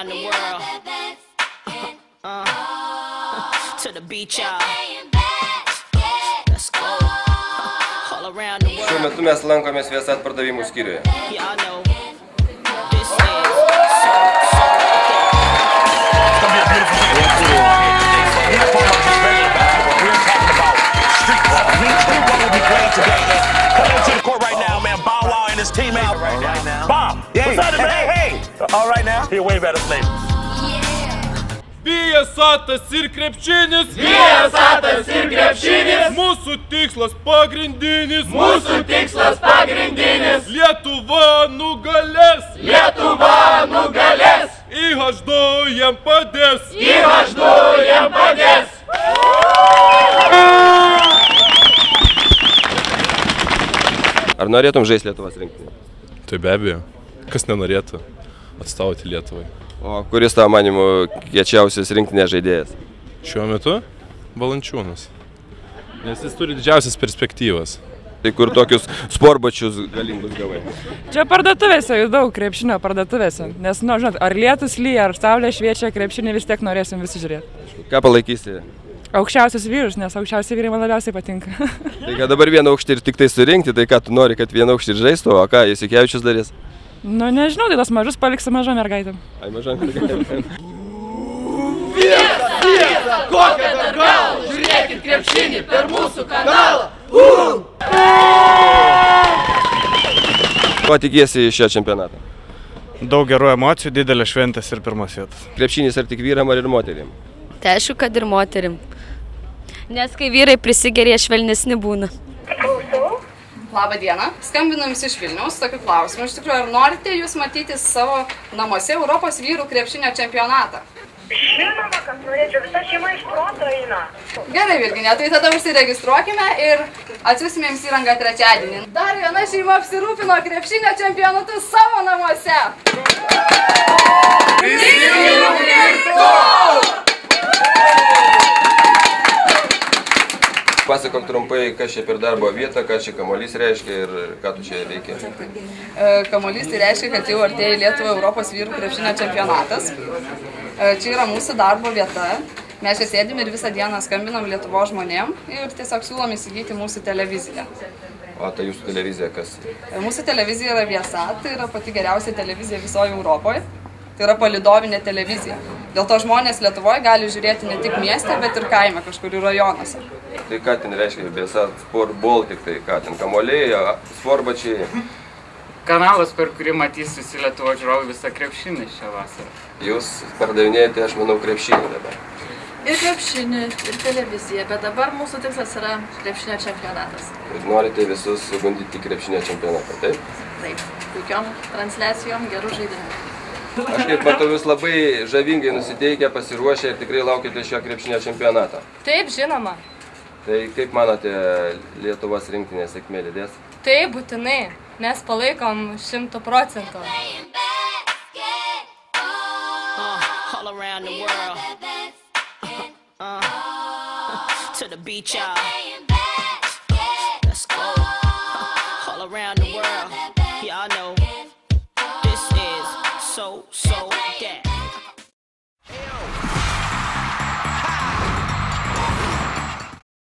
around the world. To the beach, y'all. Let's go. All around the world. Šiuo metu mes lankomės Viasat pardavimų skyriuje. Y'all know this is teammate right now. Bob, what's up, man? Hey, all right now. Here, wave at us, baby. Viasatas ir krepšinis. Viasatas ir krepšinis. Mūsų tikslas pagrindinis. Mūsų tikslas pagrindinis. Lietuva nugalės. Lietuva nugalės. Į H2 jam padės. Į H2 jam padės. Ar norėtum žaisti Lietuvos rinktinėje? Tai be abejo. Kas nenorėtų atstovauti Lietuvai? O kuris tavo manimu kiečiausias rinktinės žaidėjas? Šiuo metu Valančiūnas. Nes jis turi didžiausias perspektyvas. Tai kur tokius sportbačius galingus gavai? Čia parduotuvėse jų daug, krepšinio parduotuvėse. Nes, nu, žinot, ar lietus lyja, ar saulė šviečia, krepšinį vis tiek norėsim visi žiūrėti. Ką palaikysi? Aukščiausius vyrus, nes aukščiausi vyrai man labiausiai patinka. Tai ką dabar vieną aukštį ir tik tai surinkti, tai ką tu nori, kad vieną aukštį ir žaistų, o ką Jasikevičius darys? Nu, nežinau, tai tos mažus paliksi mažom mergaitėm. Ai, mažam mergaitėm. Viesa, kokia dar gal, žiūrėkit krepšinį per mūsų kanalą. Ko tikiesi iš šio čempionato? Daug gerų emocijų, didelės šventės ir pirmos vietos. Krepšinis ar tik vyram ar ir moterim? Tai aišku, kad ir moterim. Nes kai vyrai prisigeria, švelnesni būna. Labą dieną. Skambinu jums iš Vilniaus, tokiu klausimu. Iš tikrųjų, ar norite jūs matyti savo namuose Europos vyrų krepšinio čempionatą? Žinoma, kad norėčiau, visa šeima iš proto eina. Gerai, Virginija, tai tada užsiregistruokime ir atsiųsime jums įrangą trečiadienį. Dar viena šeima apsirūpino krepšinio čempionatu savo namuose. Pasakok trumpai, kas čia per darbo vieta, ką čia kamuolys reiškia ir ką tu čia reikia. Kamuolys tai reiškia, kad jau artėja Lietuva Europos vyrų krepšinio čempionatas. Čia yra mūsų darbo vieta. Mes čia sėdim ir visą dieną skambinam Lietuvos žmonėm ir tiesiog siūlom įsigyti mūsų televiziją. O tai jūsų televizija kas? Mūsų televizija yra Viasat, tai yra pati geriausia televizija visoje Europoje. Tai yra palidovinė televizija. Dėl to žmonės Lietuvoje gali žiūrėti ne tik mieste, bet ir kaime, kažkur rajonuose. Tai ką ten reiškia Viasat Sport Baltic, tai ką ten kamuoliai, sportbačiai? Kanalas, per kurį matys visi Lietuvos žiūrovai visą krepšinį šią vasarą. Jūs pardavinėjate, aš manau, krepšinį dabar. Ir krepšinį, ir televiziją, bet dabar mūsų tikslas yra krepšinio čempionatas. Ir norite visus sugundyti krepšinio čempionatą, taip? Taip, puikiom transliacijom, gerų žaidimų. Aš kaip matau, jūs labai žavingai nusiteikę, pasiruošę ir tikrai laukite šio krepšinio čempionato. Taip, žinoma. Tai kaip manote, Lietuvos rinktinės sėkmė lydės? Taip, būtinai. Mes palaikom 100%. all around the world. To the beach, y'all. Let's go. All around the world. Y'all know this is so that.